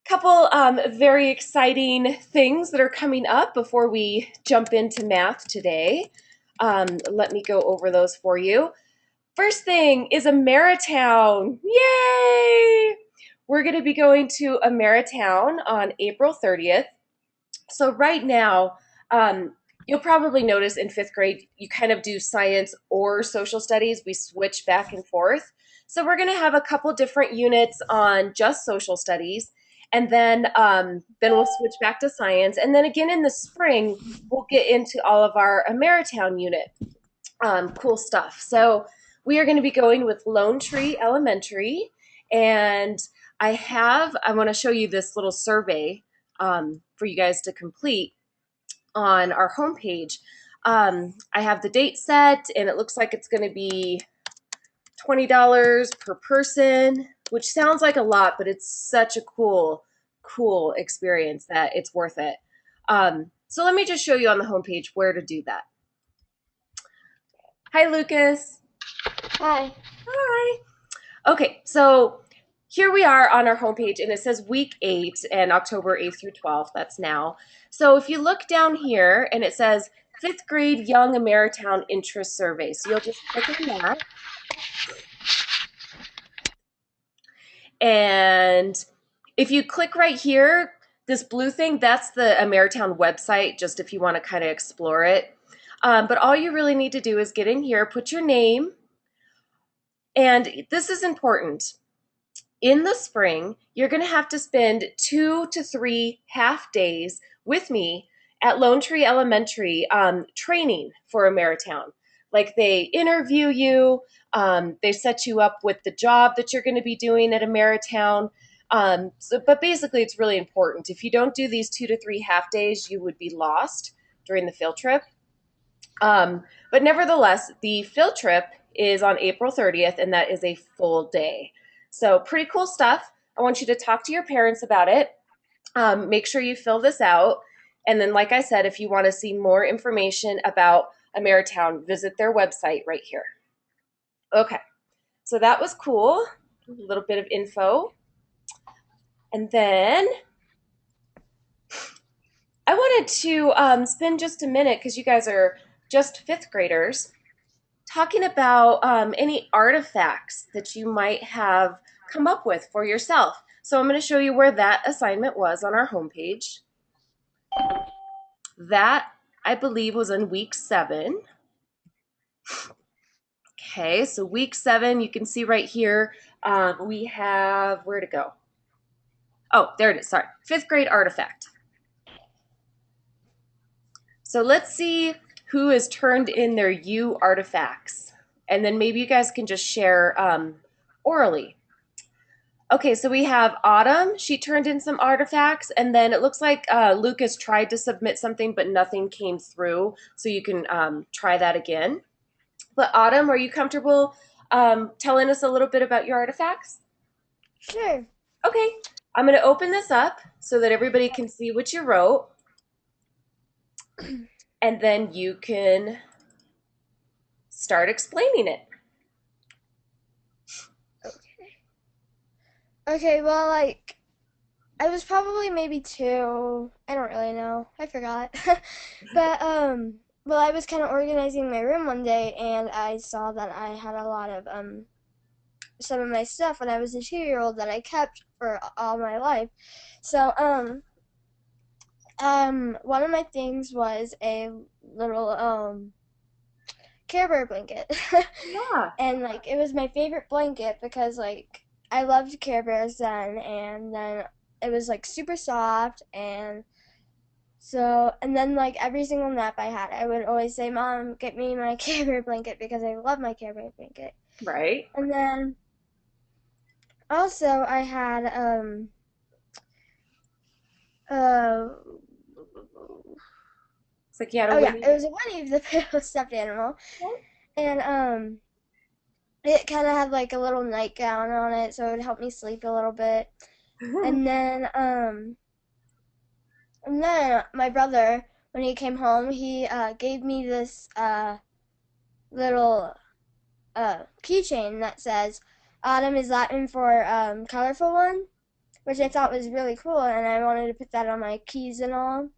Couple very exciting things that are coming up before we jump into math today. Let me go over those for you. First thing is Ameritown. Yay! We're going to be going to Ameritown on April 30th. So, right now, you'll probably notice in fifth grade, you kind of do science or social studies. We switch back and forth. So, we're going to have a couple different units on just social studies. And then we'll switch back to science. And then again in the spring, we'll get into all of our Ameritown unit cool stuff. So we are going to be going with Lone Tree Elementary, and I want to show you this little survey for you guys to complete on our homepage. I have the date set, and it looks like it's going to be $20 per person, which sounds like a lot, but it's such a cool experience that it's worth it. So let me just show you on the homepage where to do that. Hi, Lucas. Hi. Hi. Okay, so here we are on our homepage, and it says week 8 and October 8th through 12th. That's now. So if you look down here, and it says fifth grade Young Ameritown Interest Survey. So you'll just click on that. And if you click right here, this blue thing, that's the Ameritown website, just if you want to kind of explore it. But all you really need to do is get in here, put your name, and this is important. In the spring, you're going to have to spend 2 to 3 half days with me at Lone Tree Elementary training for Ameritown. Like they interview you, they set you up with the job that you're going to be doing at Ameritown. But basically, it's really important. If you don't do these 2 to 3 half days, you would be lost during the field trip. But nevertheless, the field trip is on April 30th, and that is a full day. So, pretty cool stuff. I want you to talk to your parents about it. Make sure you fill this out. And then, like I said, if you want to see more information about Ameritown, visit their website right here. Okay, so that was cool. A little bit of info. And then I wanted to spend just a minute because you guys are just fifth graders talking about any artifacts that you might have come up with for yourself. So I'm going to show you where that assignment was on our homepage. That, I believe, was in week 7. Okay, so week 7, you can see right here, we have, where to go? Oh, there it is, sorry, fifth grade artifact. So let's see who has turned in their U artifacts. And then maybe you guys can just share orally. Okay, so we have Autumn. She turned in some artifacts, and then it looks like Lucas tried to submit something, but nothing came through. So you can try that again. But Autumn, are you comfortable telling us a little bit about your artifacts? Sure. Okay, I'm going to open this up so that everybody can see what you wrote, and then you can start explaining it. Okay. Okay, well, I was probably maybe 2. I don't really know. I forgot. But, well, I was kind of organizing my room one day and I saw that I had a lot of, some of my stuff when I was a 2-year-old that I kept for all my life. So, one of my things was a little, Care Bear blanket. Yeah. And like it was my favorite blanket because like I loved Care Bears then, and then it was like super soft, and then like every single nap I had I would always say, Mom, get me my Care Bear blanket because I love my Care Bear blanket. Right. And then also I had uh It's like you had a oh yeah, Winnie. it was a Winnie the Pooh stuffed animal. And it kind of had like a little nightgown on it, so it would help me sleep a little bit. And then, my brother, when he came home, he gave me this little keychain that says "Autumn is Latin for colorful one," which I thought was really cool, and I wanted to put that on my keys and all.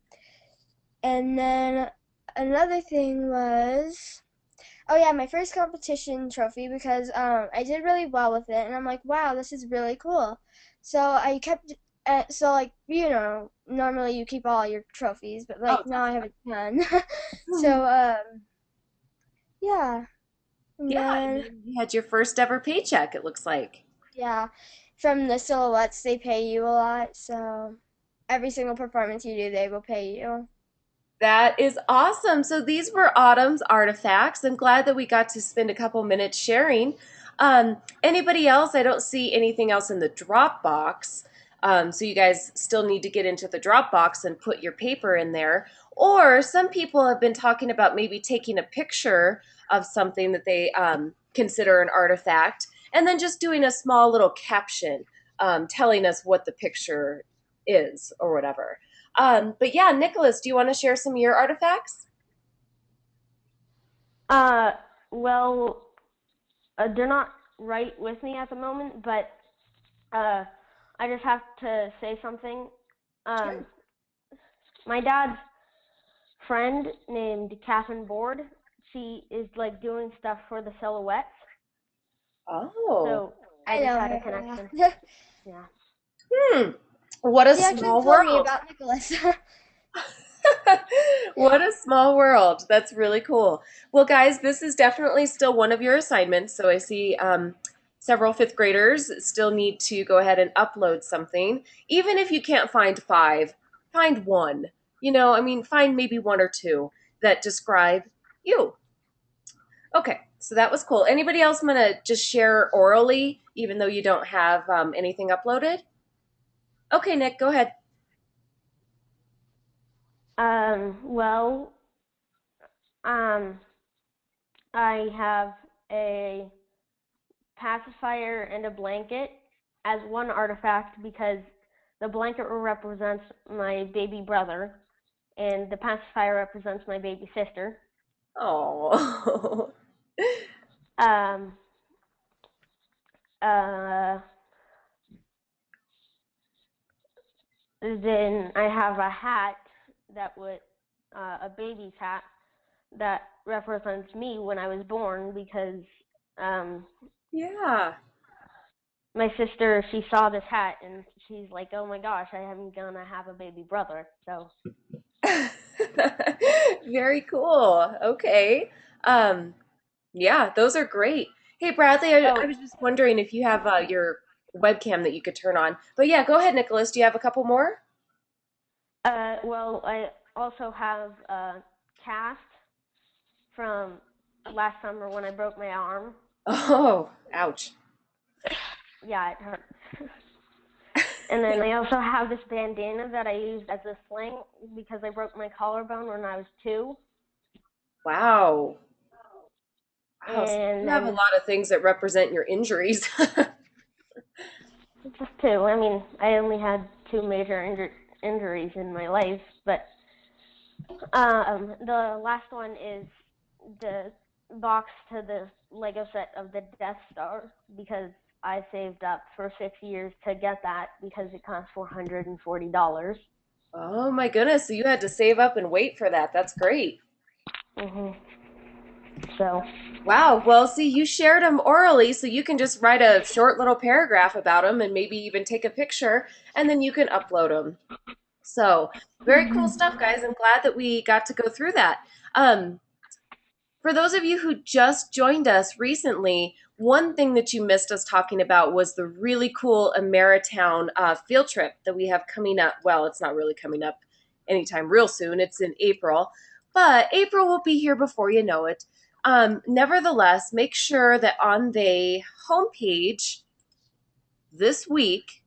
And then another thing was, oh yeah, my first competition trophy because I did really well with it, and I'm like, wow, this is really cool. So I kept, so like normally you keep all your trophies, but Oh, like now I have a ton. definitely. So yeah, and Yeah, and then then you had your first ever paycheck, it looks like. yeah, from the silhouettes they pay you a lot, so every single performance you do, they will pay you. That is awesome. So these were Autumn's artifacts. I'm glad that we got to spend a couple minutes sharing. Anybody else? I don't see anything else in the Dropbox. So you guys still need to get into the Dropbox and put your paper in there. Or some people have been talking about maybe taking a picture of something that they consider an artifact and then just doing a small little caption telling us what the picture is or whatever. But yeah, Nicholas, do you want to share some of your artifacts? Uh, well, they're not right with me at the moment, but uh, I just have to say something. Sure. Um, my dad's friend named Catherine Board, she is like doing stuff for the silhouettes, Oh, so I I just know had a her. connection. Yeah. Yeah. hmm. What a She actually small told me world. about Nicholas. What a small world. That's really cool. Well, guys, this is definitely still one of your assignments. So I see several fifth graders still need to go ahead and upload something. Even if you can't find five, find one. I mean, find maybe one or two that describe you. Okay, so that was cool. Anybody else want to just share orally, even though you don't have anything uploaded? Okay, Nick, go ahead. Well, um, I have a pacifier and a blanket as one artifact because the blanket represents my baby brother and the pacifier represents my baby sister. Oh, Um, uh, then I have a hat that would a baby's hat that represents me when I was born because um, yeah. my sister she saw this hat and she's like, oh my gosh, I am gonna have a baby brother. So Very cool. Okay. Um, yeah, those are great. Hey, Bradley, I oh was just wondering if you have your webcam that you could turn on. But yeah, go ahead, Nicholas. Do you have a couple more? well I also have a cast from last summer when I broke my arm. Oh, ouch. Yeah, it hurt. And then I also have this bandana that I used as a sling because I broke my collarbone when I was 2. Wow. Wow. So And you have a then lot of things that represent your injuries. just 2. I mean, I only had 2 major injuries in my life, but the last one is the box to the Lego set of the Death Star because I saved up for 6 years to get that because it cost $440. Oh my goodness. So you had to save up and wait for that. That's great. Mhm. So, Wow. Well, see, you shared them orally, so you can just write a short little paragraph about them and maybe even take a picture and then you can upload them. So, very cool stuff, guys. I'm glad that we got to go through that. Um, for those of you who just joined us recently, one thing that you missed us talking about was the really cool Ameritown field trip that we have coming up. Well, it's not really coming up anytime real soon, it's in April, but April will be here before you know it. Nevertheless, make sure that on the homepage this week,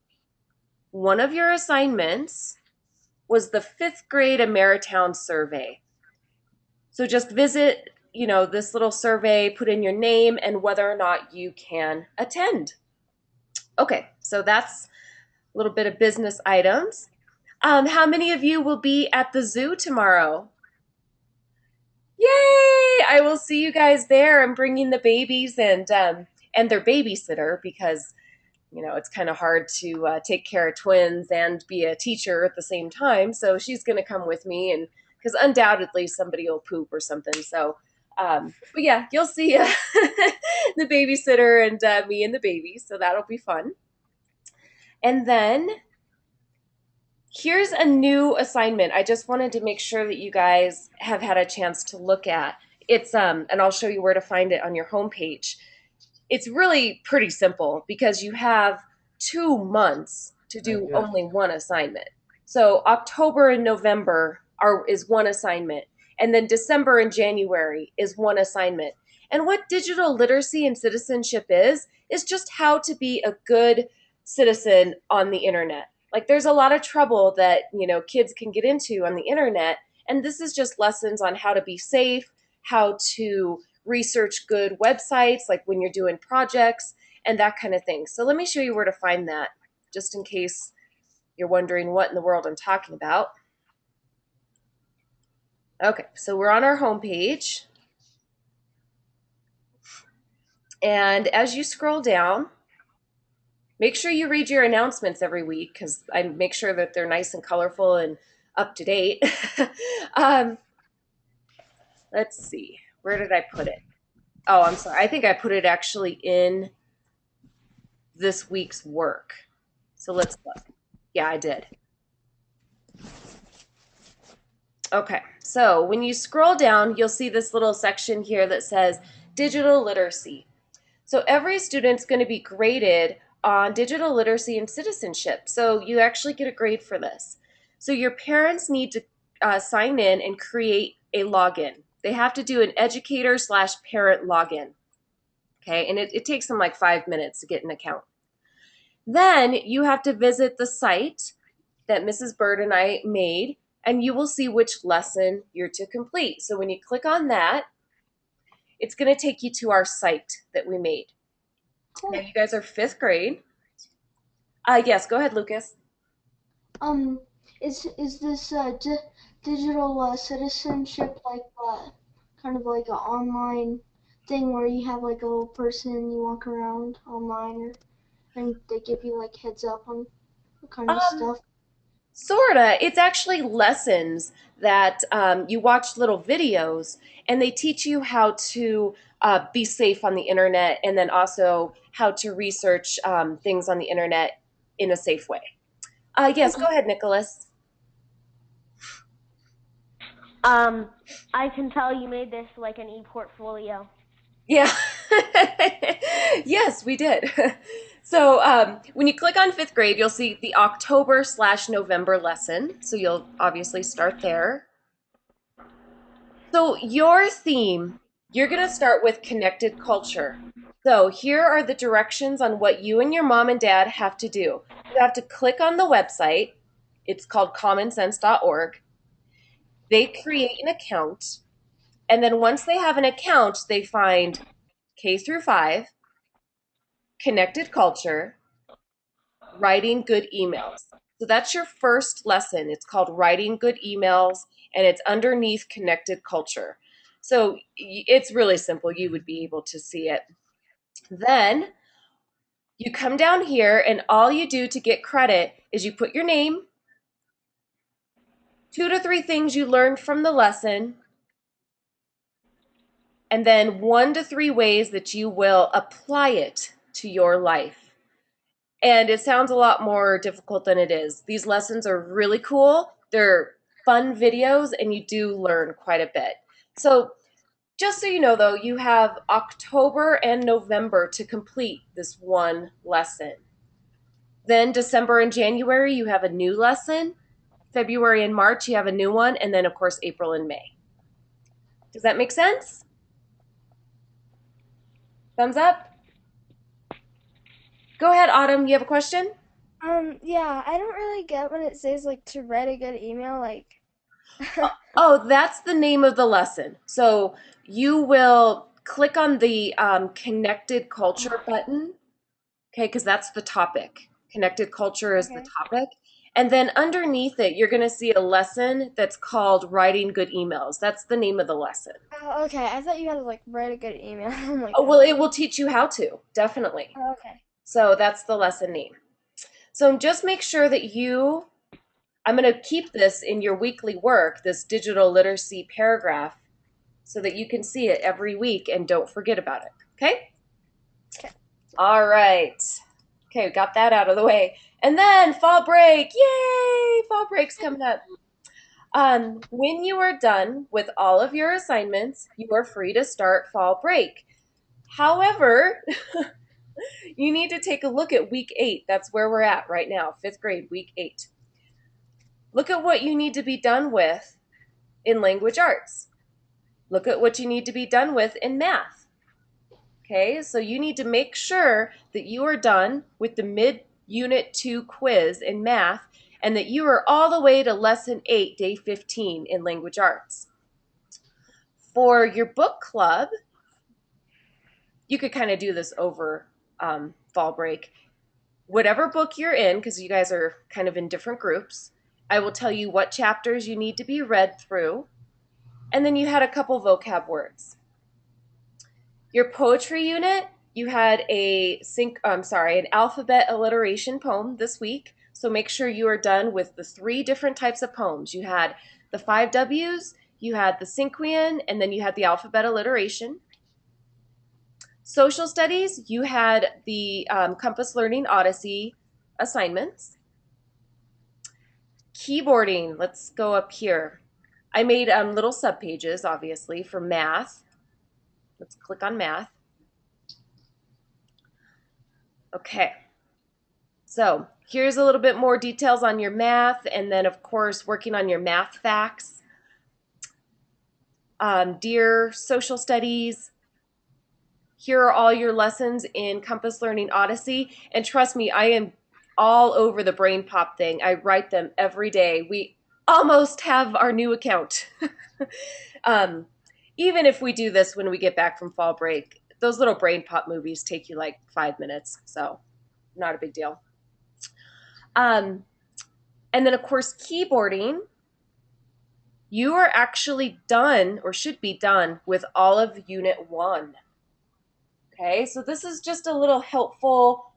one of your assignments was the fifth grade Ameritown survey. So just visit, this little survey, put in your name and whether or not you can attend. Okay, so that's a little bit of business items. How many of you will be at the zoo tomorrow? Yay! I will see you guys there. I'm bringing the babies and their babysitter because it's kind of hard to take care of twins and be a teacher at the same time. So she's going to come with me, and because undoubtedly somebody will poop or something. So, but yeah, you'll see the babysitter and me and the baby. So that'll be fun. And then here's a new assignment. I just wanted to make sure that you guys have had a chance to look at. It's and I'll show you where to find it on your homepage. It's really pretty simple because you have 2 months to do only one assignment. So October and November is one assignment, and then December and January is one assignment. And what digital literacy and citizenship is just how to be a good citizen on the internet. Like there's a lot of trouble that, kids can get into on the internet, and this is just lessons on how to be safe, how to research good websites, like when you're doing projects and that kind of thing. So let me show you where to find that, just in case you're wondering what in the world I'm talking about. Okay, so we're on our homepage. And as you scroll down, make sure you read your announcements every week because I make sure that they're nice and colorful and up to date. um, let's see, where did I put it? Oh, I'm sorry. I think I put it actually in this week's work. So let's look. Yeah, I did. Okay, so when you scroll down, you'll see this little section here that says digital literacy. So every student's going to be graded on digital literacy and citizenship. So you actually get a grade for this. So your parents need to sign in and create a login. They have to do an educator/parent login. Okay, and it takes them like 5 minutes to get an account. Then you have to visit the site that Mrs. Bird and I made, and you will see which lesson you're to complete. So when you click on that, it's going to take you to our site that we made. Cool. Now you guys are fifth grade. Yes, go ahead, Lucas. Um, is this digital citizenship like kind of like an online thing where you have like a little person and you walk around online, and they give you like heads up on what kind of Um, stuff? Sorta. It's actually lessons that you watch little videos, and they teach you how to be safe on the internet, and then also how to research things on the internet in a safe way. Yes, go Okay. ahead, Nicholas. I can tell you made this like an e-portfolio. Yeah. Yes, we did. So when you click on fifth grade, you'll see the October/November lesson. So you'll obviously start there. So your theme, you're going to start with connected culture. So here are the directions on what you and your mom and dad have to do. You have to click on the website. It's called commonsense.org. They create an account. And then once they have an account, they find K through 5, connected culture, writing good emails. So that's your first lesson. It's called writing good emails, and it's underneath connected culture. So it's really simple. You would be able to see it. Then you come down here, and all you do to get credit is you put your name, 2 to 3 things you learned from the lesson, and then 1 to 3 ways that you will apply it to your life. And it sounds a lot more difficult than it is. These lessons are really cool. They're fun videos, and you do learn quite a bit. So just so you know, though, you have October and November to complete this one lesson. Then December and January, you have a new lesson. February and March, you have a new one. And then, of course, April and May. Does that make sense? Thumbs up? Go ahead, Autumn. You have a question? Yeah, I don't really get when it says like to write a good email, like. Oh, that's the name of the lesson. So you will click on the connected culture button, okay, because that's the topic. Connected culture is the Okay. topic. And then underneath it, you're going to see a lesson that's called Writing Good Emails. That's the name of the lesson. Oh, okay. I thought you had to like write a good email. I'm like, Oh, well, oh. it will teach you how to, definitely. Oh, okay. So that's the lesson name. So just make sure that I'm going to keep this in your weekly work, this digital literacy paragraph, so that you can see it every week and don't forget about it. Okay? Okay. All right. Okay, we got that out of the way. And then fall break. Yay! Fall break's coming up. When you are done with all of your assignments, you are free to start fall break. However, you need to take a look at week 8. That's where we're at right now, 5th grade, week 8. Look at what you need to be done with in language arts. Look at what you need to be done with in math. Okay, so you need to make sure that you are done with the mid-unit 2 quiz in math and that you are all the way to lesson 8, day 15 in language arts. For your book club, you could kind of do this over fall break. Whatever book you're in, because you guys are kind of in different groups, I will tell you what chapters you need to be read through, and then you had a couple vocab words. Your poetry unit, you had an alphabet alliteration poem this week. So make sure you are done with the 3 different types of poems. You had the 5 W's, you had the Cinquian, and then you had the alphabet alliteration. Social studies, you had the Compass Learning Odyssey assignments. Keyboarding, let's go up here. I made little subpages, obviously, for math. Let's click on math. Okay, so here's a little bit more details on your math, and then, of course, working on your math facts. Dear social studies, here are all your lessons in Compass Learning Odyssey. And trust me, I am all over the Brain Pop thing. I write them every day. We almost have our new account. Even if we do this when we get back from fall break, those little Brain Pop movies take you like 5 minutes, so not a big deal. And then, of course, keyboarding. You are actually done, or should be done, with all of Unit 1. Okay, so this is just a little helpful,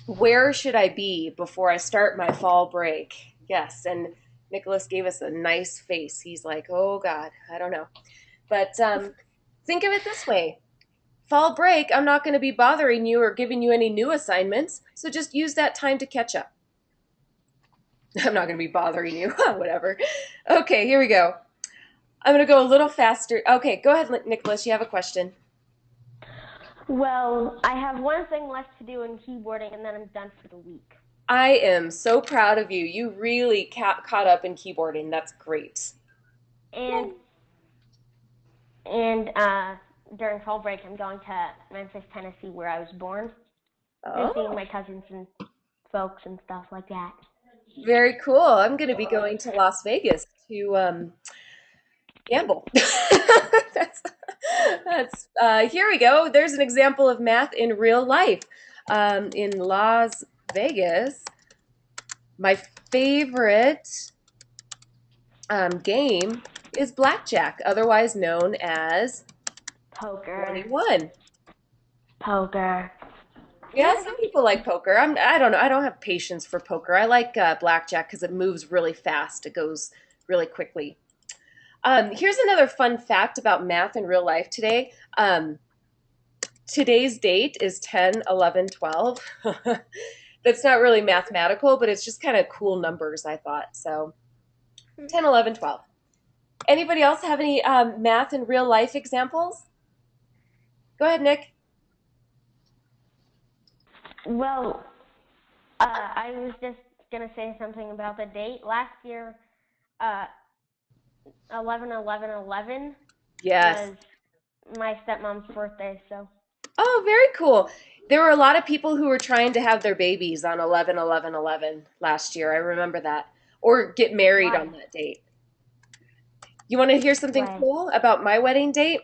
where should I be before I start my fall break? Yes, and Nicholas gave us a nice face. He's like, oh God, I don't know. But think of it this way. Fall break, I'm not going to be bothering you or giving you any new assignments, so just use that time to catch up. I'm not going to be bothering you. Whatever. Okay, here we go. I'm going to go a little faster. Okay, go ahead, Nicholas. You have a question. Well, I have one thing left to do in keyboarding, and then I'm done for the week. I am so proud of you. You really caught up in keyboarding. That's great. And during fall break, I'm going to Memphis, Tennessee, where I was born, and seeing Oh, my cousins and folks and stuff like that. very cool. I'm going to be going to Las Vegas to gamble. Here we go. There's an example of math in real life. In Las Vegas, my favorite game is blackjack, otherwise known as Poker. 21. Poker. Yeah, some people like poker. I don't know. I don't have patience for poker. I like blackjack because it moves really fast. It goes really quickly. Here's another fun fact about math in real life today. Today's date is 10/11/12. That's not really mathematical, but it's just kind of cool numbers, I thought. So 10/11/12. Anybody else have any math in real life examples? Go ahead, Nick. Well, I was just going to say something about the date. Last year, 11/11/11 Yes. was my stepmom's birthday, so. Oh, very cool. There were a lot of people who were trying to have their babies on 11/11/11 last year. I remember that. Or get married Right. on that date. You want to hear something Right. cool about my wedding date?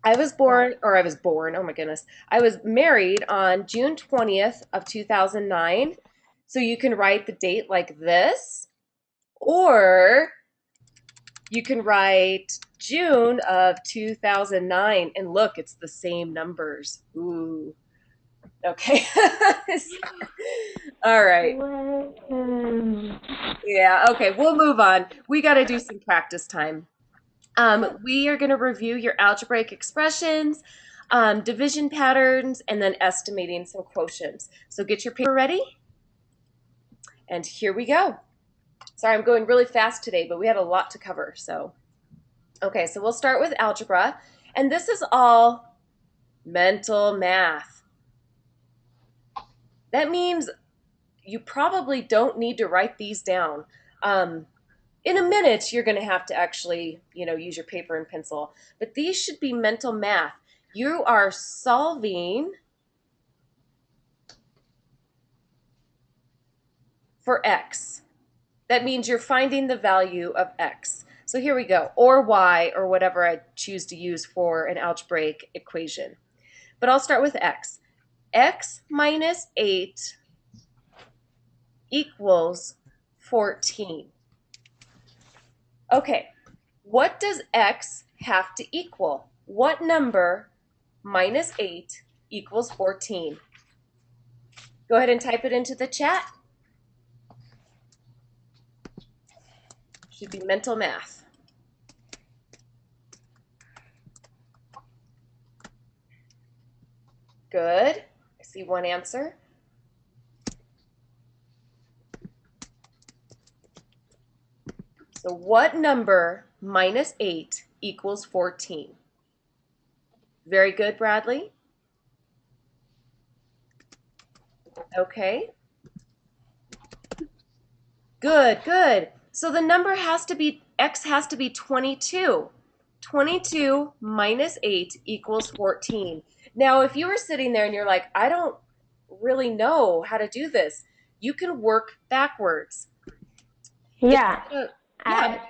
I was born, oh my goodness. I was married on June 20th of 2009. So you can write the date like this, or you can write June of 2009. And look, it's the same numbers. Ooh. Okay. All right. Yeah, okay, we'll move on. We got to do some practice time. We are going to review your algebraic expressions, division patterns, and then estimating some quotients. So get your paper ready, and here we go. Sorry, I'm going really fast today, but we had a lot to cover. So, okay, so we'll start with algebra, and this is all mental math. That means you probably don't need to write these down. In a minute, you're going to have to actually, use your paper and pencil, but these should be mental math. You are solving for x. That means you're finding the value of x. So here we go, or y, or whatever I choose to use for an algebraic equation. But I'll start with x. X minus 8 equals 14. Okay, what does x have to equal? What number minus 8 equals 14? Go ahead and type it into the chat. Should be mental math. Good. I see one answer. So what number minus 8 equals 14? Very good, Bradley. Okay. Good, good. So the number has to be, x has to be 22. 22 minus 8 equals 14. Now, if you were sitting there and you're like, I don't really know how to do this, you can work backwards. Yeah. Yeah. Add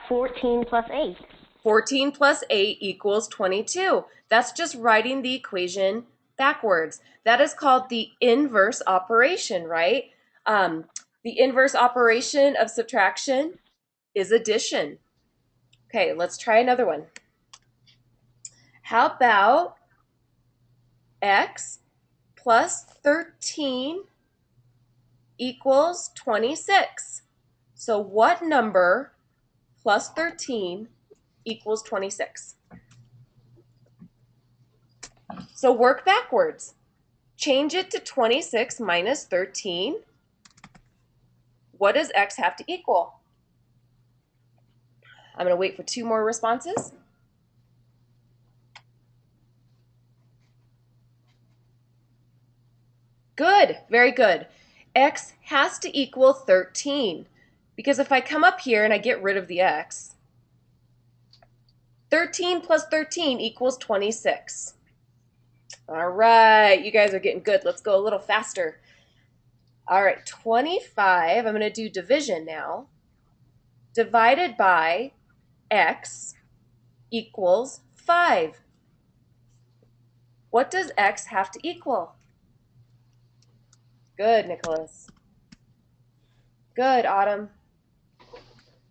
14 plus 8. 14 plus 8 equals 22. That's just writing the equation backwards. That is called the inverse operation, right? The inverse operation of subtraction is addition. Okay, let's try another one. How about x plus 13 equals 26? So what number plus 13 equals 26? So work backwards. Change it to 26 minus 13. What does x have to equal? I'm going to wait for 2 more responses. Good, very good. X has to equal 13 because if I come up here and I get rid of the x, 13 plus 13 equals 26. All right, you guys are getting good. Let's go a little faster. All right, 25, I'm going to do division now, divided by x equals 5. What does x have to equal? Good, Nicholas. Good, Autumn.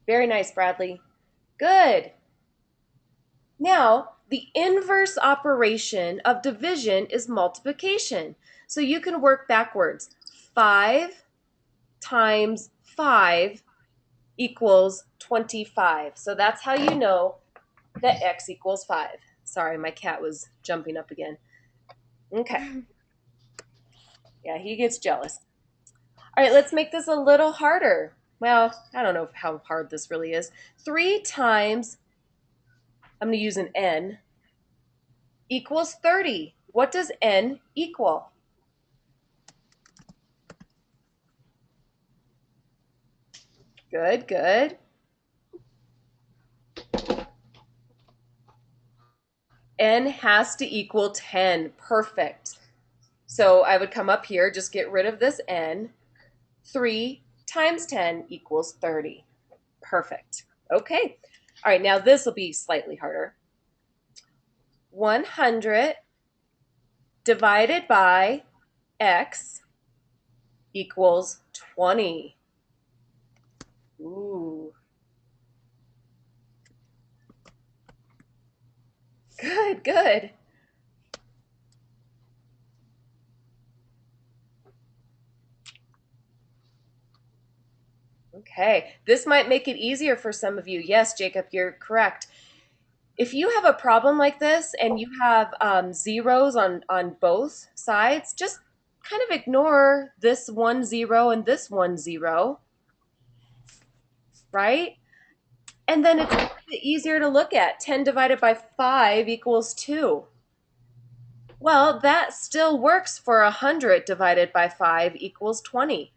Very nice, Bradley. Good. Now, the inverse operation of division is multiplication. So you can work backwards. 5 times 5 equals 25. So that's how you know that x equals 5. Sorry, my cat was jumping up again. Okay. Yeah, he gets jealous. All right, let's make this a little harder. Well, I don't know how hard this really is. 3 times, I'm going to use an n, equals 30. What does n equal? Good, good. N has to equal 10. Perfect. So I would come up here, just get rid of this n. 3 times 10 equals 30. Perfect. Okay. All right, now this will be slightly harder. 100 divided by x equals 20. Ooh. Good, good. Okay, this might make it easier for some of you. Yes, Jacob, you're correct. If you have a problem like this and you have zeros on both sides, just kind of ignore this 1 0 and this 1 0, right? And then it's a little bit easier to look at. 10 divided by 5 equals 2. Well, that still works for 100 divided by 5 equals 20.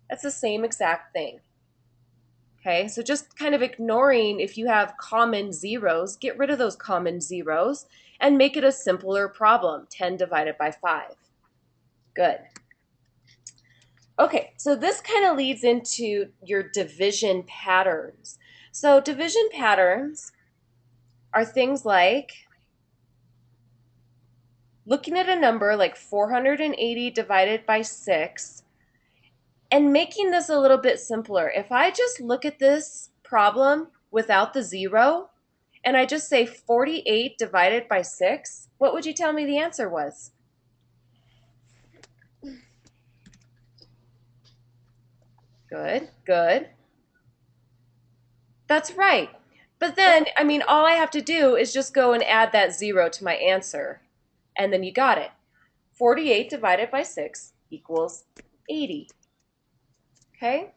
That's the same exact thing. Okay, so just kind of ignoring if you have common zeros, get rid of those common zeros and make it a simpler problem, 10 divided by 5. Good. Okay, so this kind of leads into your division patterns. So division patterns are things like looking at a number like 480 divided by 6 and making this a little bit simpler. If I just look at this problem without the zero and I just say 48 divided by 6, what would you tell me the answer was? Good, good. That's right. But then, I mean, all I have to do is just go and add that zero to my answer, and then you got it. 48 divided by 6 equals 80. Okay?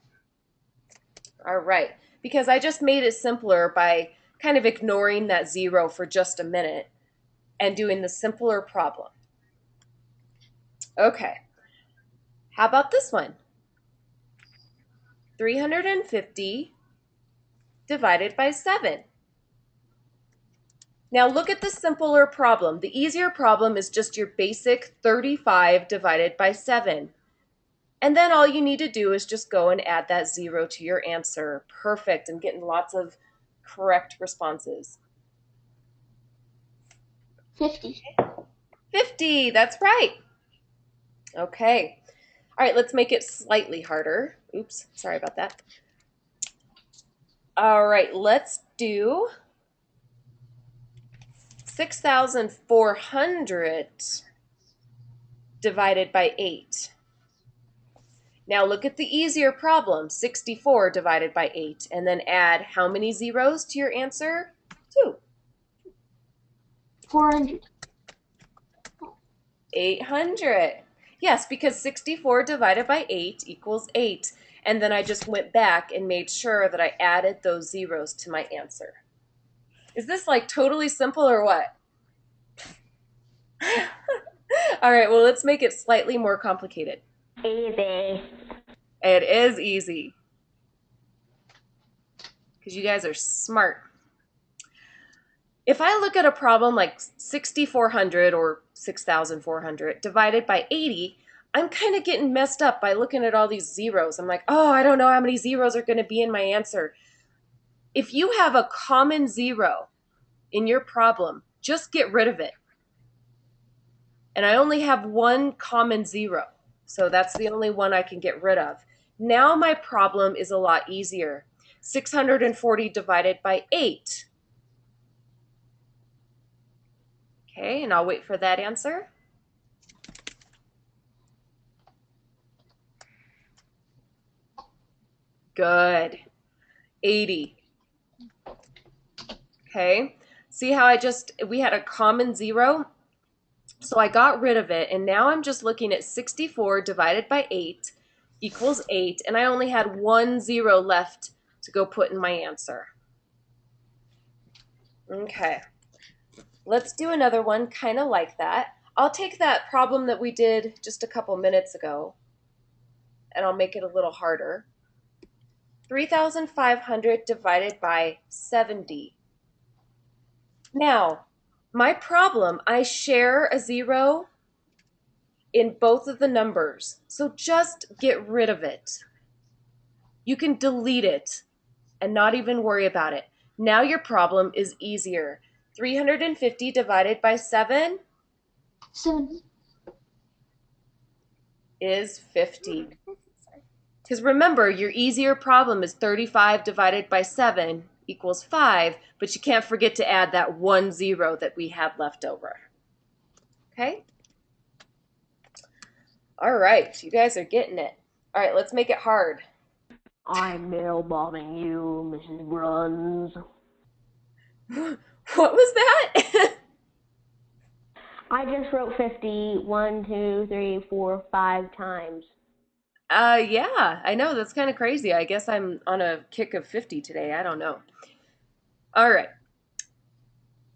All right. Because I just made it simpler by kind of ignoring that zero for just a minute and doing the simpler problem. Okay. How about this one? 350 divided by 7. Now look at the simpler problem. The easier problem is just your basic 35 divided by 7. And then all you need to do is just go and add that zero to your answer. Perfect, and getting lots of correct responses. 50. 50, that's right. Okay. All right, let's make it slightly harder. Oops, sorry about that. All right, let's do 6,400 divided by 8. Now look at the easier problem, 64 divided by 8, and then add how many zeros to your answer? 2. 400. 800. Yes, because 64 divided by 8 equals 8. And then I just went back and made sure that I added those zeros to my answer. Is this like totally simple or what? All right, well, let's make it slightly more complicated. Easy. It is easy because you guys are smart. If I look at a problem like 6,400 or 6,400 divided by 80, I'm kind of getting messed up by looking at all these zeros. I'm like, oh, I don't know how many zeros are going to be in my answer. If you have a common zero in your problem, just get rid of it. And I only have one common zero, so that's the only one I can get rid of. Now my problem is a lot easier. 640 divided by 8. Okay, and I'll wait for that answer. Good. 80. Okay, see how we had a common zero? So I got rid of it, and now I'm just looking at 64 divided by 8 equals 8, and I only had 1 0 left to go put in my answer. Okay, let's do another one kind of like that. I'll take that problem that we did just a couple minutes ago, and I'll make it a little harder. 3,500 divided by 70. Now, my problem, I share a zero in both of the numbers, so just get rid of it. You can delete it and not even worry about it. Now your problem is easier. 350 divided by 7 7. is 50. Because remember, your easier problem is 35 divided by 7 equals 5, but you can't forget to add that 1 0 that we had left over. Okay? All right, you guys are getting it. All right, let's make it hard. I'm mail bombing you, Mrs. Bruns. What was that? I just wrote 50 1, 2, 3, 4, 5 times. Yeah, I know. That's kind of crazy. I guess I'm on a kick of 50 today. I don't know. All right.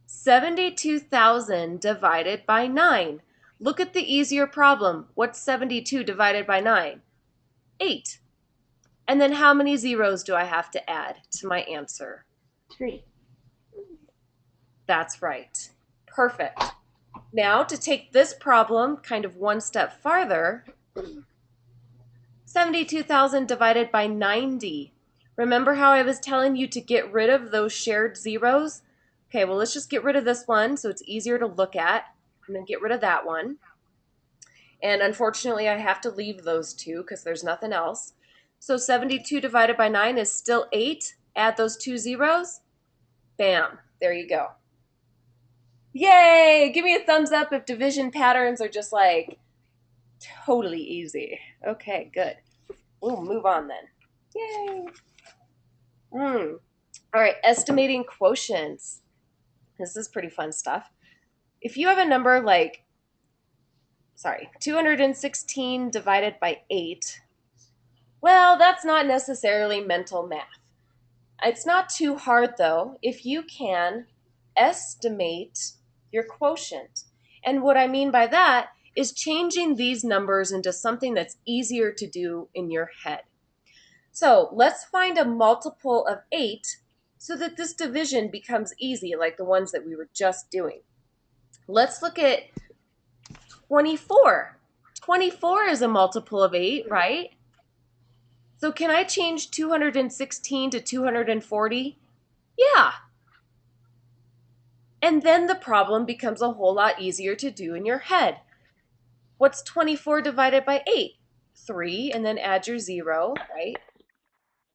72,000 divided by 9. Look at the easier problem. What's 72 divided by 9? 8. And then how many zeros do I have to add to my answer? 3. That's right. Perfect. Now to take this problem kind of one step farther, 72,000 divided by 90. Remember how I was telling you to get rid of those shared zeros? Okay, well, let's just get rid of this one so it's easier to look at. I'm going to get rid of that one. And unfortunately, I have to leave those two because there's nothing else. So 72 divided by 9 is still 8. Add those two zeros. Bam. There you go. Yay! Give me a thumbs up if division patterns are just like totally easy. Okay, good. We'll move on then. Yay! All right, estimating quotients. This is pretty fun stuff. If you have a number like, 216 divided by 8, well, that's not necessarily mental math. It's not too hard, though, if you can estimate your quotient. And what I mean by that is changing these numbers into something that's easier to do in your head. So let's find a multiple of 8 so that this division becomes easy, like the ones that we were just doing. Let's look at 24. 24 is a multiple of 8, right? So can I change 216 to 240? Yeah. And then the problem becomes a whole lot easier to do in your head. What's 24 divided by 8? 3, and then add your 0, right?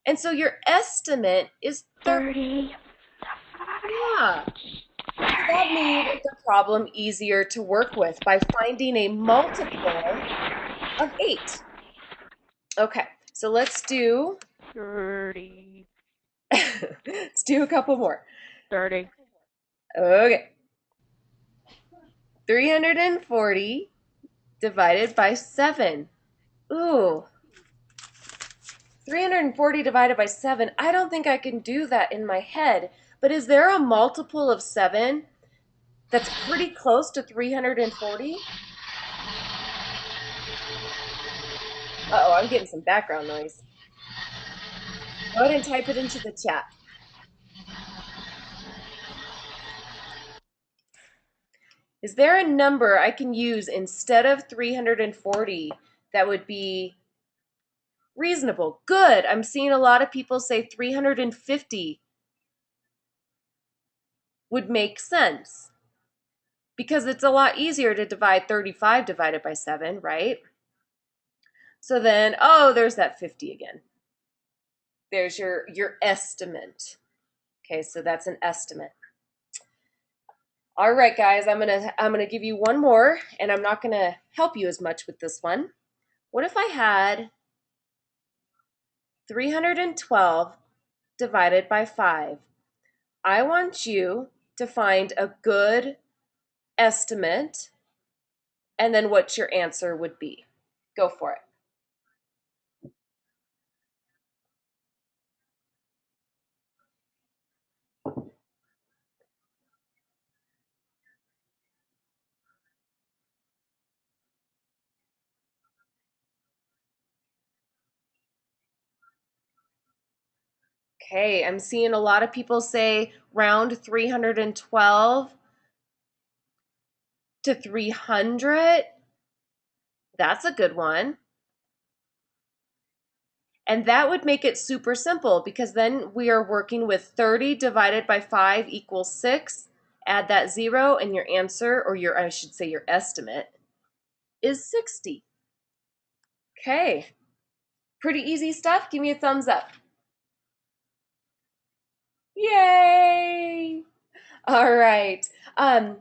And so your estimate is 30. Yeah. That made the problem easier to work with by finding a multiple of 8. Okay, so let's do 30. let's do a couple more. 30. Okay. 340 divided by 7. Ooh. 340 divided by 7. I don't think I can do that in my head. But is there a multiple of 7 that's pretty close to 340? Uh-oh, I'm getting some background noise. Go ahead and type it into the chat. Is there a number I can use instead of 340 that would be reasonable? Good. I'm seeing a lot of people say 350 would make sense because it's a lot easier to divide 35 divided by 7, right? So then, oh, there's that 50 again. There's your estimate. Okay, so that's an estimate. All right, guys, I'm gonna give you one more, and I'm not gonna help you as much with this one. What if I had 312 divided by 5? I want you to find a good estimate and then what your answer would be. Go for it. Okay, I'm seeing a lot of people say round 312 to 300. That's a good one. And that would make it super simple because then we are working with 30 divided by 5 equals 6. Add that 0 and your answer, or I should say your estimate, is 60. Okay, pretty easy stuff. Give me a thumbs up. Yay! All right,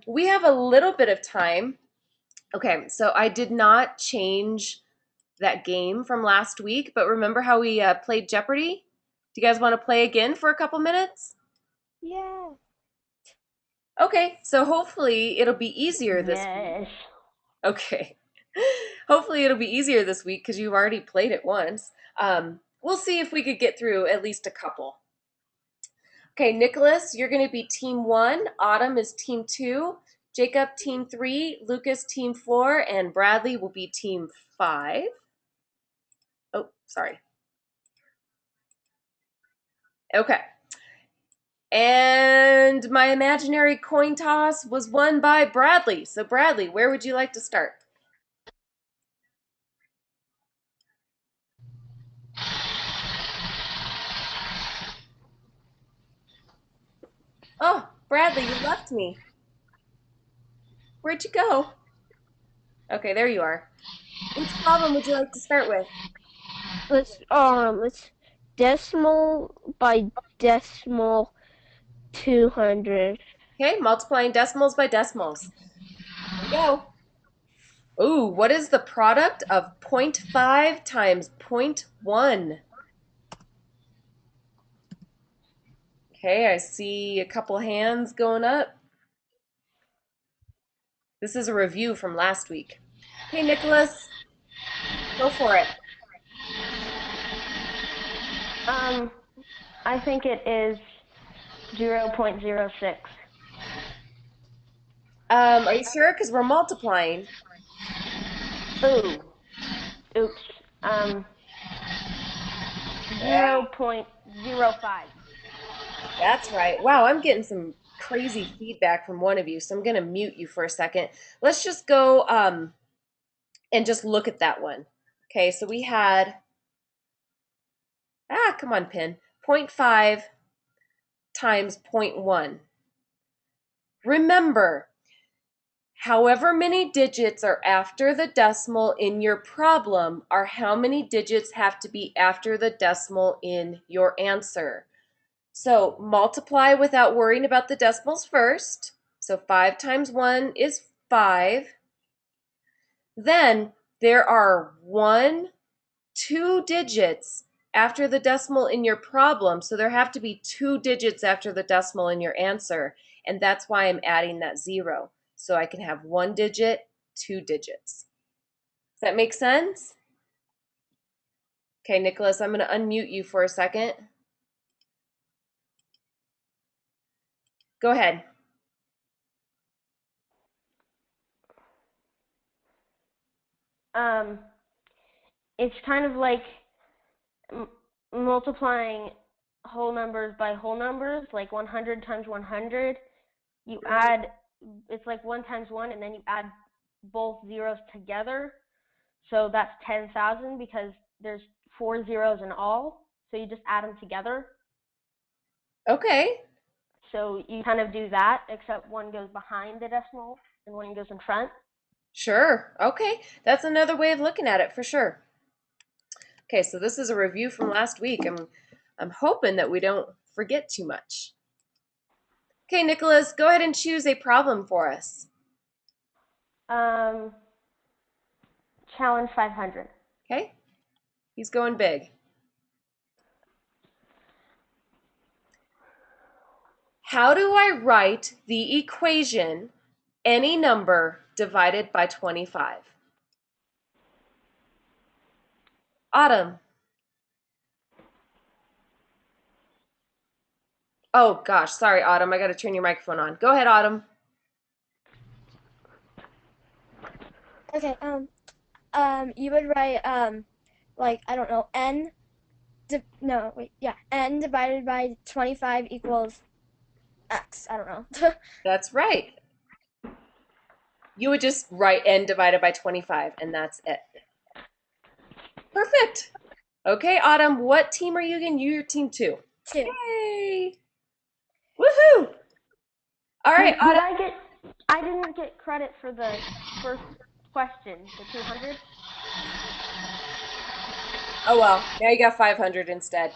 we have a little bit of time. Okay, so I did not change that game from last week, but remember how we played Jeopardy? Do you guys want to play again for a couple minutes? Yeah. Okay, so hopefully it'll be easier this week. Yes. Okay. Hopefully it'll be easier this week because you've already played it once. We'll see if we could get through at least a couple. Okay, Nicholas, you're going to be team one. Autumn is team two. Jacob, team three. Lucas, team four. And Bradley will be team five. Oh, sorry. Okay. And my imaginary coin toss was won by Bradley. So, Bradley, where would you like to start? Oh, Bradley, you left me. Where'd you go? Okay, there you are. Which problem would you like to start with? Let's decimal by decimal 200. Okay, multiplying decimals by decimals. Here we go. Ooh, what is the product of zero point 0.5 times 0.1? Okay, I see a couple hands going up. This is a review from last week. Okay, Nicholas, go for it. I think it is 0.06. Are you sure? Because we're multiplying. Ooh. Oops. Um, Yeah, 0.05. that's right. Wow, I'm getting some crazy feedback from one of you, so I'm going to mute you for a second. Let's just go and just look at that one. Okay, so we had, come on, Pin, zero point 0.5 times 0.1. Remember, however many digits are after the decimal in your problem are how many digits have to be after the decimal in your answer. So multiply without worrying about the decimals first. So 5 times 1 is 5. Then there are 2 digits after the decimal in your problem. So there have to be 2 digits after the decimal in your answer. And that's why I'm adding that 0. So I can have 1 digit, 2 digits. Does that make sense? Okay, Nicholas, I'm going to unmute you for a second. Go ahead. Um, it's kind of like multiplying whole numbers by whole numbers, like 100 times 100. You add, it's like 1 times 1, and then you add both zeros together. So that's 10,000 because there's 4 zeros in all. So you just add them together. Okay. So you kind of do that, except one goes behind the decimal and one goes in front. Sure. Okay. That's another way of looking at it for sure. Okay, so this is a review from last week. I'm hoping that we don't forget too much. Okay, Nicholas, go ahead and choose a problem for us. Challenge 500. Okay? He's going big. How do I write the equation any number divided by 25? Autumn. Oh gosh, sorry, Autumn. I got to turn your microphone on. Go ahead, Autumn. Okay. You would write like I don't know n. No, wait. Yeah, n divided by 25 equals x. I don't know. That's right. You would just write n divided by 25, and that's it. Perfect. Okay, Autumn, what team are you in? You're team 2. 2. Yay! Woohoo! All right, Did Autumn. I didn't get credit for the first question, the 200. Oh well, now you got 500 instead.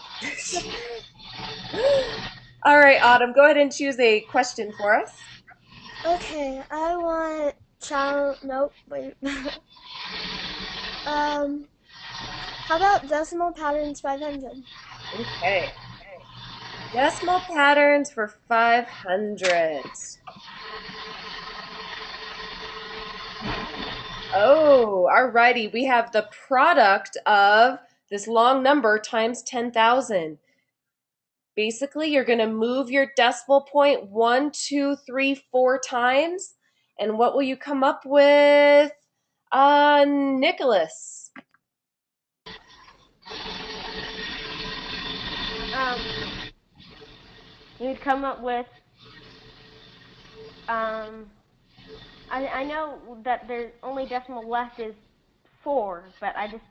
All right, Autumn, go ahead and choose a question for us. Okay, I want child. Nope. Wait. um. How about decimal patterns 500? Okay. Decimal patterns for 500. Oh, alrighty. We have the product of this long number times 10,000. Basically, you're going to move your decimal point 1, 2, 3, 4 times. And what will you come up with, Nicholas? You'd come up with I know that the only decimal left is 4, but I just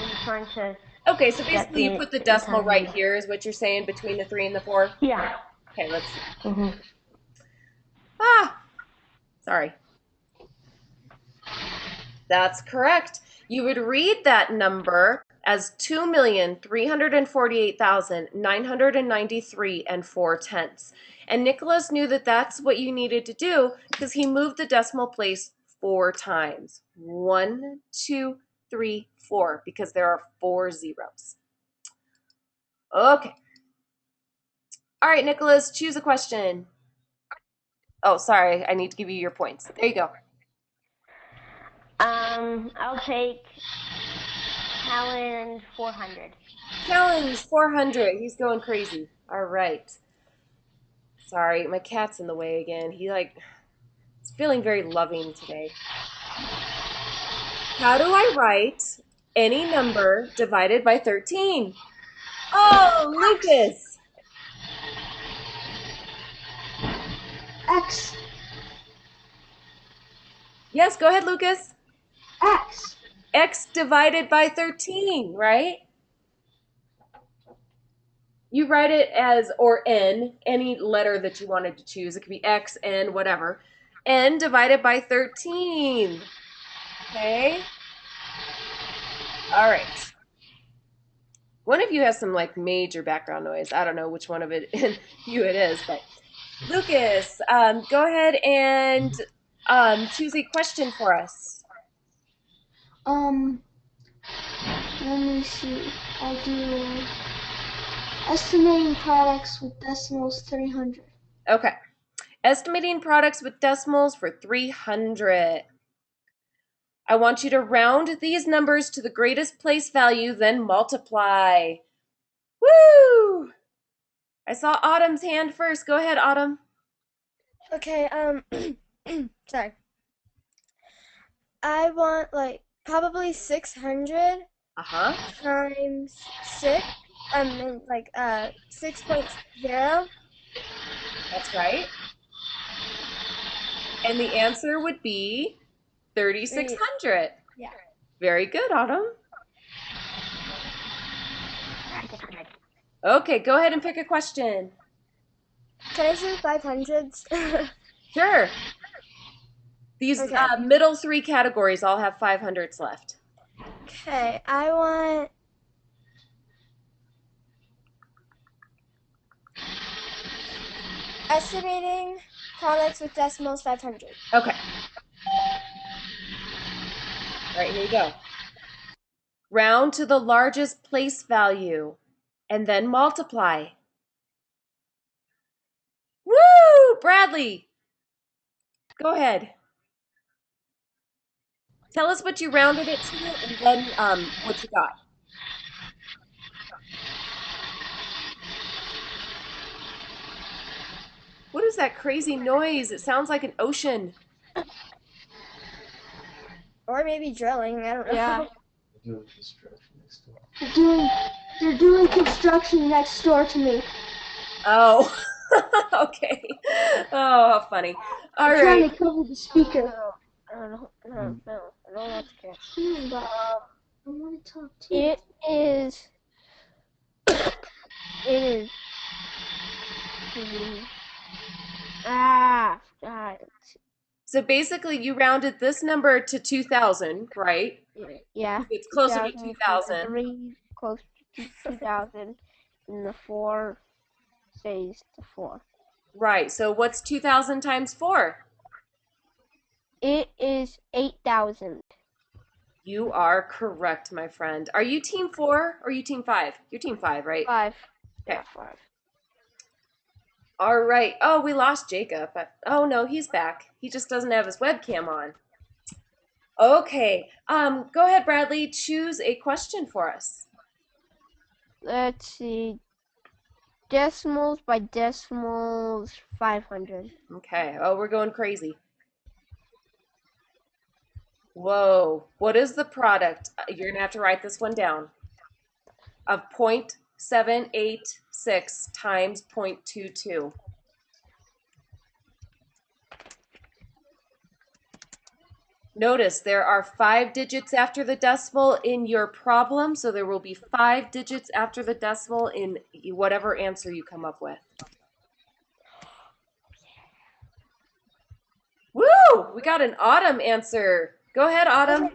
am trying to Okay, so get basically you the put the decimal entire right number. here is what you're saying between the 3 and the 4? Yeah. Okay, let's see. Mhm. Sorry. That's correct. You would read that number as 2,348,993 and 4 tenths. And Nicholas knew that that's what you needed to do because he moved the decimal place 4 times. 1, 2, 3, 4, because there are 4 zeros. Okay. All right, Nicholas, choose a question. Oh, sorry, I need to give you your points. There you go. I'll take challenge 400. Challenge 400. He's going crazy. All right. Sorry, my cat's in the way again. He's feeling very loving today. How do I write any number divided by 13? Oh, Lucas. X. Yes, go ahead, Lucas. X. X divided by 13, right? You write it as, or N, any letter that you wanted to choose. It could be X, N, whatever. N divided by 13. Okay? All right. One of you has some major background noise. I don't know which one of you it is, but Lucas, go ahead and choose a question for us. Let me see. I'll do estimating products with decimals 300. Okay. Estimating products with decimals for 300. I want you to round these numbers to the greatest place value, then multiply. Woo! I saw Autumn's hand first. Go ahead, Autumn. Okay, sorry. I want probably 600 times 6. 6.0. That's right. And the answer would be 3,600. Yeah. Very good, Autumn. Okay, go ahead and pick a question. Can I do 500s? Sure. These Okay. middle 3 categories all have 500s left. Okay, I want estimating products with decimals 500. Okay. All right, here you go. Round to the largest place value and then multiply. Woo! Bradley, go ahead. Tell us what you rounded it to and then what you got. What is that crazy noise? It sounds like an ocean. Or maybe drilling, I don't know. Yeah. They're doing construction next door to me. Oh, okay. Oh, how funny. All They're trying right. to cover the speaker. I don't know. I want to talk to you. It is. It is. God. So basically, you rounded this number to 2,000, right? Yeah. It's closer to 2,000, 2,000. 3 close to 2,000, and the 4 stays the 4. Right. So what's 2,000 times 4? It is 8,000. You are correct, my friend. Are you team 4 or are you team 5? You're team 5, right? 5. Okay. Yeah, 5. All right. Oh, we lost Jacob. Oh no, he's back. He just doesn't have his webcam on. Okay. Go ahead, Bradley. Choose a question for us. Let's see. Decimals by decimals, 500. Okay. Oh, we're going crazy. Whoa. What is the product? You're gonna have to write this one down. Of 0.786 times 0.22. Notice there are 5 digits after the decimal in your problem, so there will be 5 digits after the decimal in whatever answer you come up with. Woo! We got an Autumn answer. Go ahead, Autumn.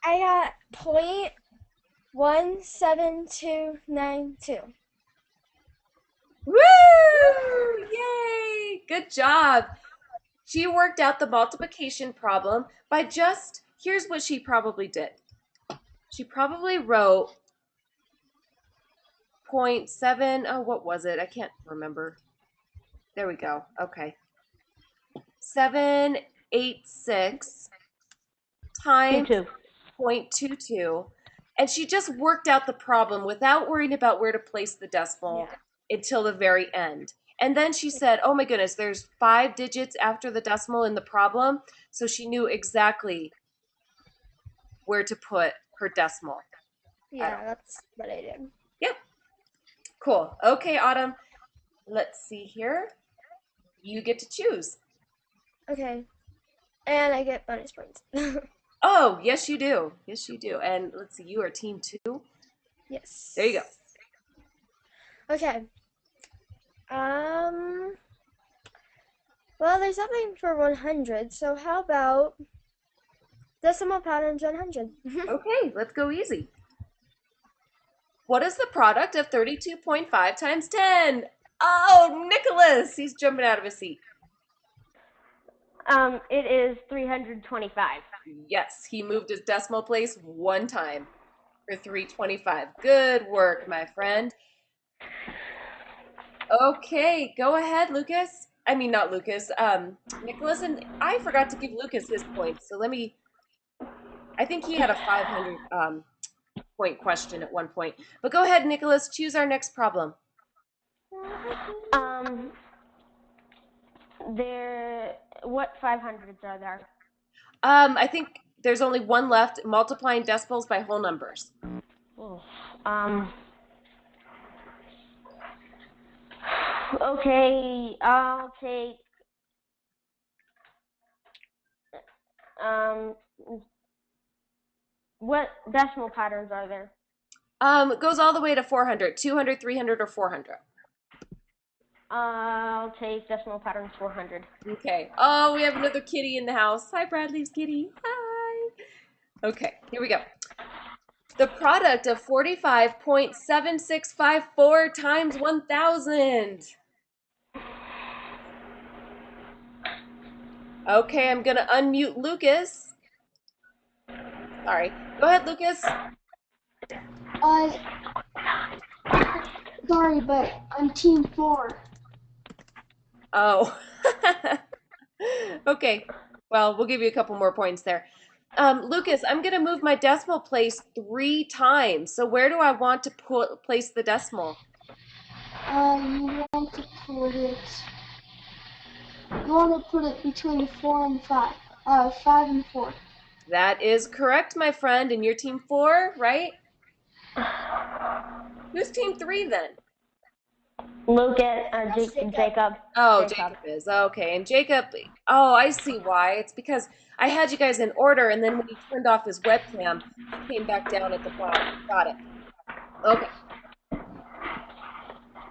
I got 0.17292. Woo! Yay! Good job. She worked out the multiplication problem by here's what she probably did. She probably wrote 0.7, oh, what was it? I can't remember. There we go. Okay. 786 times 0.22. And she just worked out the problem without worrying about where to place the decimal until the very end. And then she said, oh my goodness, there's 5 digits after the decimal in the problem. So she knew exactly where to put her decimal. Yeah, that's what I did. Yep. Cool. Okay, Autumn. Let's see here. You get to choose. Okay. And I get bonus points. Oh, yes, you do. Yes, you do. And let's see, you are team 2. Yes. There you go. Okay. Well, there's nothing for 100, so how about decimal patterns 100? Okay, let's go easy. What is the product of 32.5 times 10? Oh, Nicholas! He's jumping out of his seat. It is 325. Yes, he moved his decimal place one time for 325. Good work, my friend. Okay, go ahead, Lucas. I mean, not Lucas. Nicholas, and I forgot to give Lucas his points. So I think he had a 500 point question at one point. But go ahead, Nicholas, choose our next problem. What 500s are there? I think there's only one left, multiplying decimals by whole numbers. Okay, I'll take what decimal patterns are there? It goes all the way to 400, 200, 300, or 400. I'll take decimal patterns 400. Okay. Oh, we have another kitty in the house. Hi, Bradley's kitty. Hi. Okay, here we go. The product of 45.7654 times 1,000. Okay, I'm going to unmute Lucas. Sorry. Go ahead, Lucas. Sorry, but I'm team 4. Oh. Okay. Well, we'll give you a couple more points there. Lucas, I'm going to move my decimal place 3 times. So where do I want to place the decimal? You want to put it between 4 and 5. 5 and 4. That is correct, my friend. And you're team 4, right? Who's team 3 then? Lucas, Jacob. Oh, Jacob is. Okay. And Jacob, oh, I see why. It's because I had you guys in order, and then when he turned off his webcam, he came back down at the bottom. Got it. Okay.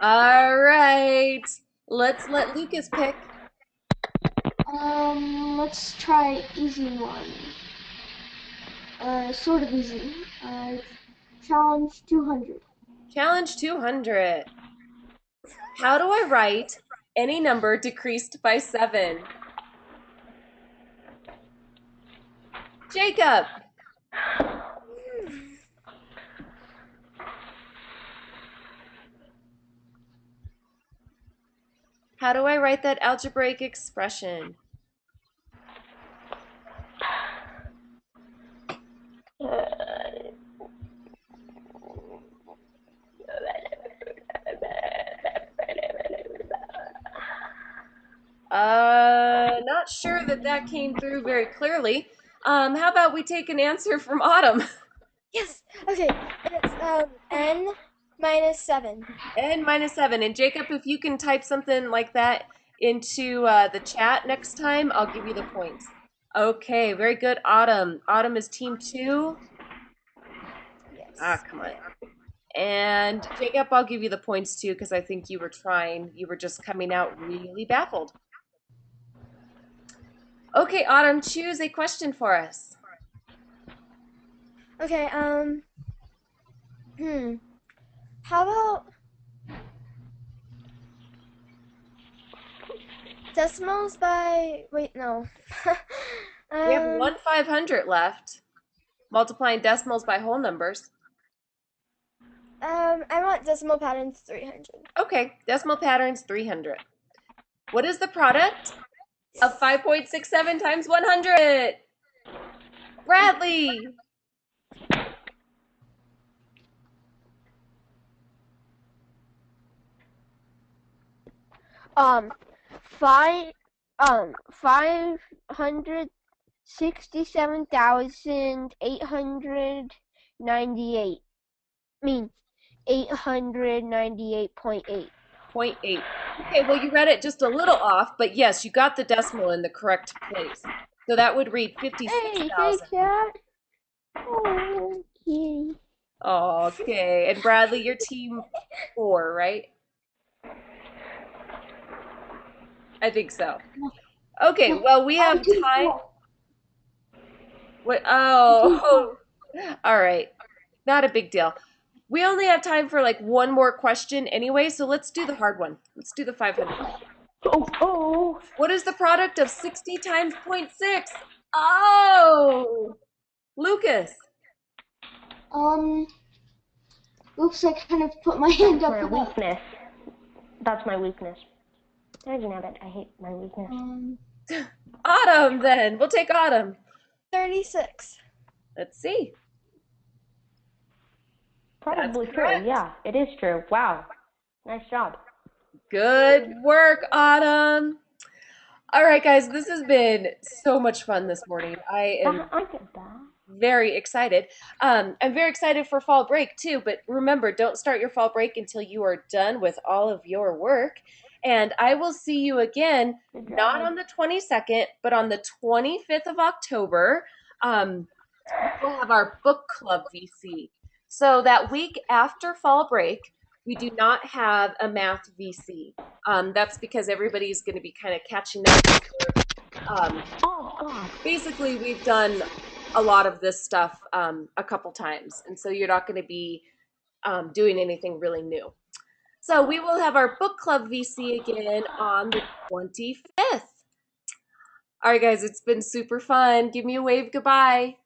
All right. Let's let Lucas pick. Let's try easy one. Sort of easy. Challenge 200. Challenge 200. How do I write any number decreased by 7? Jacob. How do I write that algebraic expression? Not sure that came through very clearly. How about we take an answer from Autumn? Yes. Okay. It's n minus 7. N minus 7. And Jacob, if you can type something like that into the chat next time, I'll give you the points. Okay, very good, Autumn. Autumn is team 2. Yes. Come on. And Jacob, I'll give you the points too because I think you were trying. You were just coming out really baffled. Okay, Autumn, choose a question for us. Okay. How about decimals by? Wait, no. We have 1/500 left, multiplying decimals by whole numbers. I want decimal patterns 300. Okay, decimal patterns 300. What is the product of 5.67 times 100? Bradley. Five 567,898. I mean 898.8. 0.8. Okay, well, you read it just a little off, but yes, you got the decimal in the correct place. So that would read Hey, thanks, 56,000. Dad. Okay. Okay, and Bradley, you're team 4, right? I think so. Okay, well, we have Team time. 4. What? Team 4. Oh, all right. Not a big deal. We only have time for like one more question anyway, so let's do the hard one. Let's do the 500. Oh. What is the product of 60 times 0.6? Oh, Lucas. Oops, I kind of put my hand up My for that. weakness. That's my weakness. There's an habit. I hate my weakness. Autumn, then. We'll take Autumn. 36. Let's see. Probably That's true. correct. Yeah, it is true. Wow. Nice job. Good work, Autumn. All right, guys, this has been so much fun this morning. I am I get that. very excited. I'm very excited for fall break too, but remember, don't start your fall break until you are done with all of your work. And I will see you again, not on the 22nd, but on the 25th of October. We'll have our book club VC. So that week after fall break, we do not have a math VC. That's because everybody's going to be kind of catching up. Oh, God. Basically, we've done a lot of this stuff a couple times, and so you're not going to be doing anything really new. So we will have our book club VC again on the 25th. All right, guys, it's been super fun. Give me a wave goodbye.